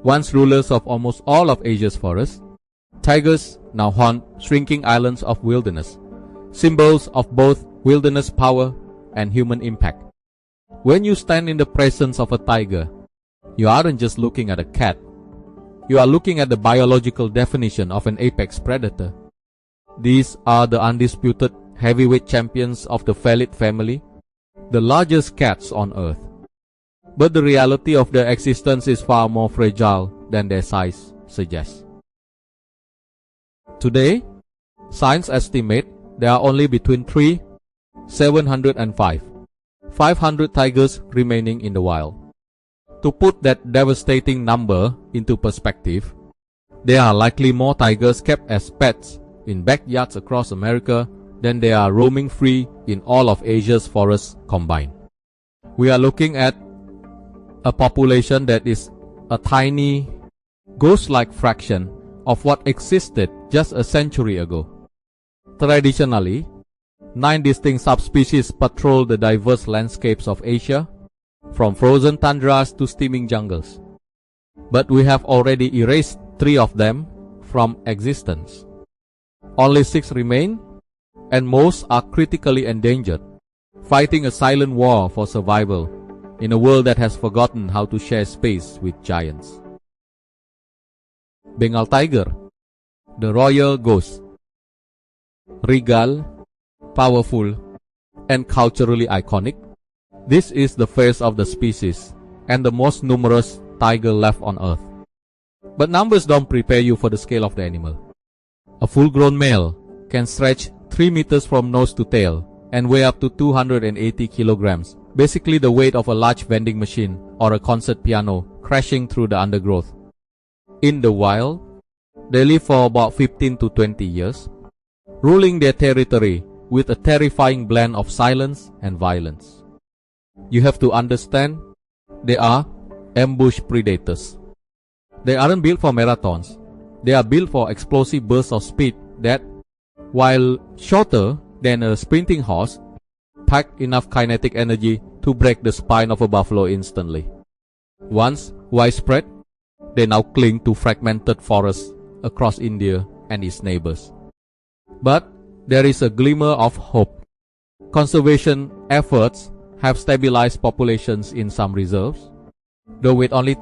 Once rulers of almost all of Asia's forests, tigers now haunt shrinking islands of wilderness, symbols of both wilderness power and human impact. When you stand in the presence of a tiger, you aren't just looking at a cat. You are looking at the biological definition of an apex predator. These are the undisputed heavyweight champions of the felid family, the largest cats on earth. But the reality of their existence is far more fragile than their size suggests. Today, science estimate there are only between 700 and 500 tigers remaining in the wild. To put that devastating number into perspective, there are likely more tigers kept as pets in backyards across America than there are roaming free in all of Asia's forests combined. We are looking at a population that is a tiny, ghost-like fraction of what existed just a century ago. Traditionally, 9 distinct subspecies patrol the diverse landscapes of Asia, from frozen tundras to steaming jungles. But we have already erased 3 of them from existence. Only 6 remain, and most are critically endangered, fighting a silent war for survival in a world that has forgotten how to share space with giants. Bengal tiger, the royal ghost. Regal, powerful, and culturally iconic, this is the face of the species and the most numerous tiger left on earth. But numbers don't prepare you for the scale of the animal. A full-grown male can stretch 3 meters from nose to tail and weigh up to 280 kilograms, basically the weight of a large vending machine or a concert piano crashing through the undergrowth. In the wild, they live for about 15 to 20 years, ruling their territory with a terrifying blend of silence and violence. You have to understand, they are ambush predators. They aren't built for marathons. They are built for explosive bursts of speed that, while shorter than a sprinting horse, pack enough kinetic energy to break the spine of a buffalo instantly. Once widespread, they now cling to fragmented forests across India and its neighbors. But there is a glimmer of hope. Conservation efforts have stabilized populations in some reserves, though with only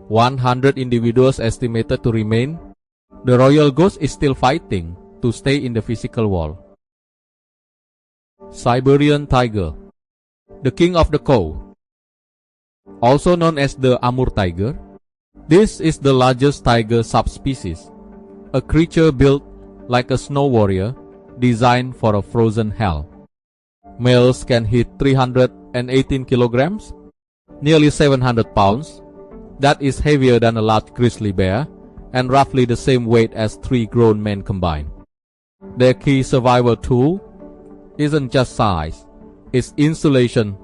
100 individuals estimated to remain. The royal ghost is still fighting to stay in the physical wall. Siberian tiger, the king of the cold. Also known as the Amur tiger, this is the largest tiger subspecies, a creature built like a snow warrior designed for a frozen hell. Males can hit 318 kilograms, nearly 700 pounds. That is heavier than a large grizzly bear and roughly the same weight as 3 grown men combined. Their key survival tool isn't just size, it's insulation.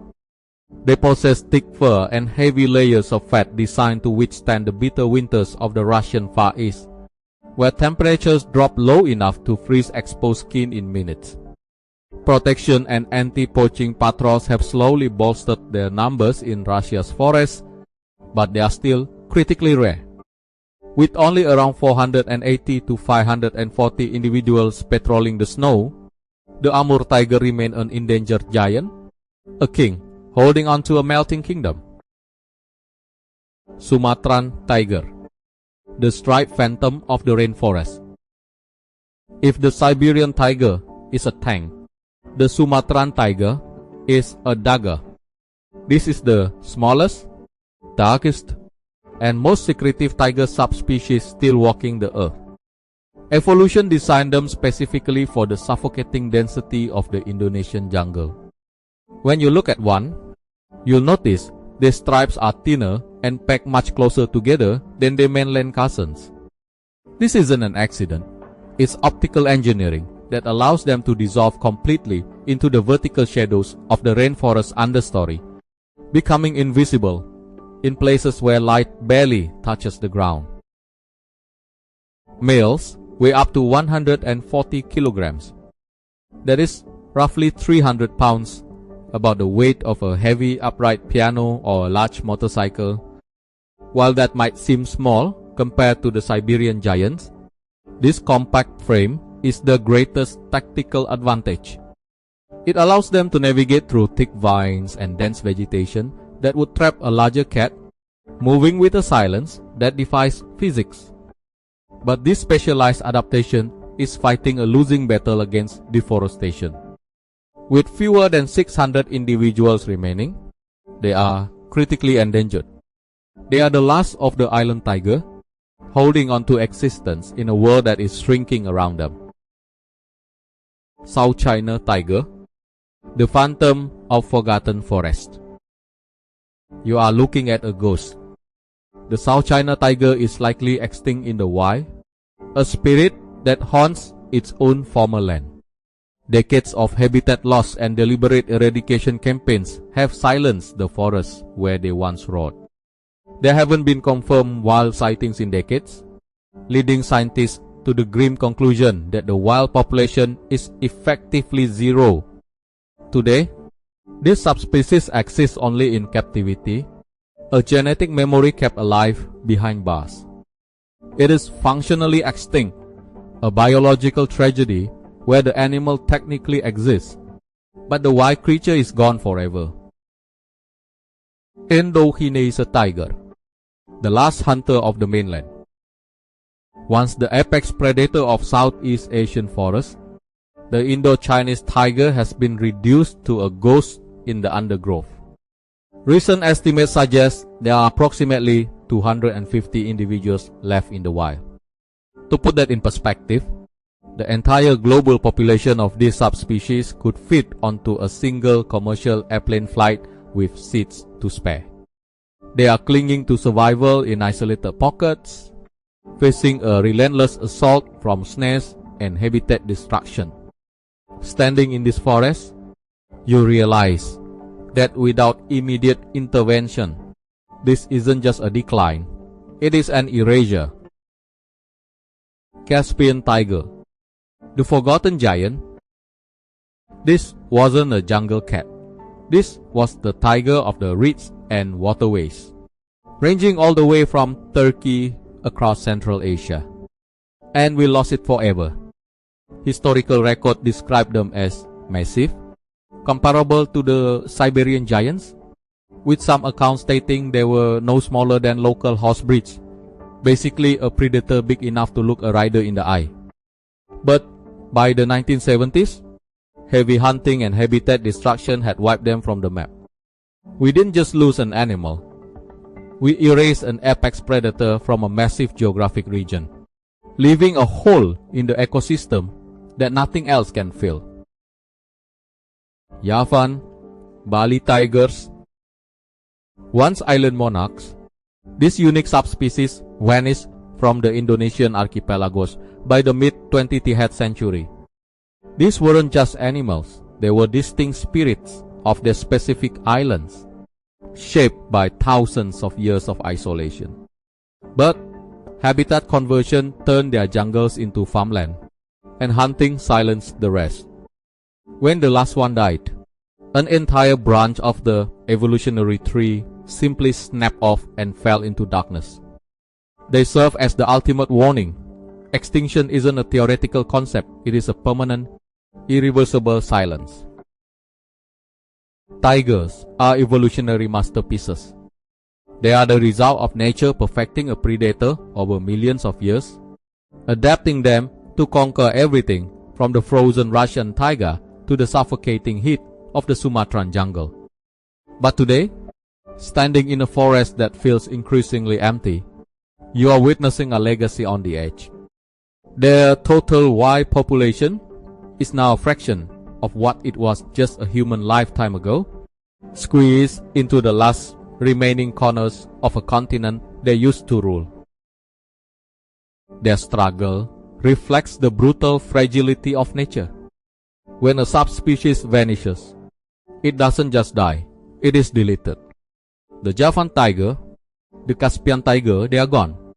They possess thick fur and heavy layers of fat designed to withstand the bitter winters of the Russian Far East, where temperatures drop low enough to freeze exposed skin in minutes. Protection and anti-poaching patrols have slowly bolstered their numbers in Russia's forests, but they are still critically rare. With only around 480 to 540 individuals patrolling the snow, the Amur tiger remains an endangered giant, a king holding on to a melting kingdom. Sumatran tiger, the striped phantom of the rainforest. If the Siberian tiger is a tank, the Sumatran tiger is a dagger. This is the smallest, darkest, and most secretive tiger subspecies still walking the earth. Evolution designed them specifically for the suffocating density of the Indonesian jungle. When you look at one, you'll notice their stripes are thinner and packed much closer together than their mainland cousins. This isn't an accident. It's optical engineering that allows them to dissolve completely into the vertical shadows of the rainforest understory, becoming invisible in places where light barely touches the ground. Males weigh up to 140 kilograms. That is roughly 300 pounds about the weight of a heavy upright piano or a large motorcycle. While that might seem small compared to the Siberian giants, this compact frame is the greatest tactical advantage. It allows them to navigate through thick vines and dense vegetation that would trap a larger cat, moving with a silence that defies physics. But this specialized adaptation is fighting a losing battle against deforestation. With fewer than 600 individuals remaining, they are critically endangered. They are the last of the island tiger, holding on to existence in a world that is shrinking around them. South China tiger, the phantom of forgotten forest. You are looking at a ghost. The South China tiger is likely extinct in the wild, a spirit that haunts its own former land. Decades of habitat loss and deliberate eradication campaigns have silenced the forests where they once roared. There haven't been confirmed wild sightings in decades, leading scientists to the grim conclusion that the wild population is effectively zero. Today, this subspecies exists only in captivity, a genetic memory kept alive behind bars. It is functionally extinct, a biological tragedy where the animal technically exists, but the wild creature is gone forever. Indochinese tiger, the last hunter of the mainland. Once the apex predator of Southeast Asian forests, the Indochinese tiger has been reduced to a ghost in the undergrowth. Recent estimates suggest there are approximately 250 individuals left in the wild. To put that in perspective, the entire global population of this subspecies could fit onto a single commercial airplane flight with seats to spare. They are clinging to survival in isolated pockets, facing a relentless assault from snares and habitat destruction. Standing in this forest, you realize that without immediate intervention, this isn't just a decline, it is an erasure. Caspian tiger, the forgotten giant. This wasn't a jungle cat. This was the tiger of the reeds and waterways, ranging all the way from Turkey across Central Asia. And we lost it forever. Historical record described them as massive, comparable to the Siberian giants, with some accounts stating they were no smaller than local horse breeds, basically a predator big enough to look a rider in the eye. But by the 1970s, heavy hunting and habitat destruction had wiped them from the map. We didn't just lose an animal, we erased an apex predator from a massive geographic region, leaving a hole in the ecosystem that nothing else can fill. Javan, Bali tigers. Once island monarchs, this unique subspecies vanished from the Indonesian archipelagos by the mid-20th century. These weren't just animals, they were distinct spirits of their specific islands, shaped by thousands of years of isolation. But habitat conversion turned their jungles into farmland, and hunting silenced the rest. When the last one died, an entire branch of the evolutionary tree simply snapped off and fell into darkness. They serve as the ultimate warning. Extinction isn't a theoretical concept, it is a permanent, irreversible silence. Tigers are evolutionary masterpieces. They are the result of nature perfecting a predator over millions of years, adapting them to conquer everything from the frozen Russian taiga to the suffocating heat of the Sumatran jungle. But today, standing in a forest that feels increasingly empty, you are witnessing a legacy on the edge. Their total wild population is now a fraction of what it was just a human lifetime ago, squeezed into the last remaining corners of a continent they used to rule. Their struggle reflects the brutal fragility of nature. When a subspecies vanishes, it doesn't just die, it is deleted. The Javan tiger, the Caspian tiger, they are gone,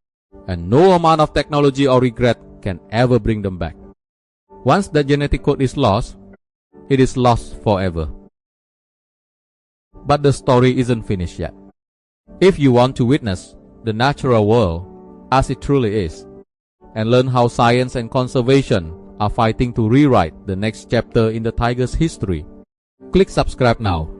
and no amount of technology or regret can ever bring them back. Once that genetic code is lost, it is lost forever. But the story isn't finished yet. If you want to witness the natural world as it truly is, and learn how science and conservation are fighting to rewrite the next chapter in the tiger's history, click subscribe now.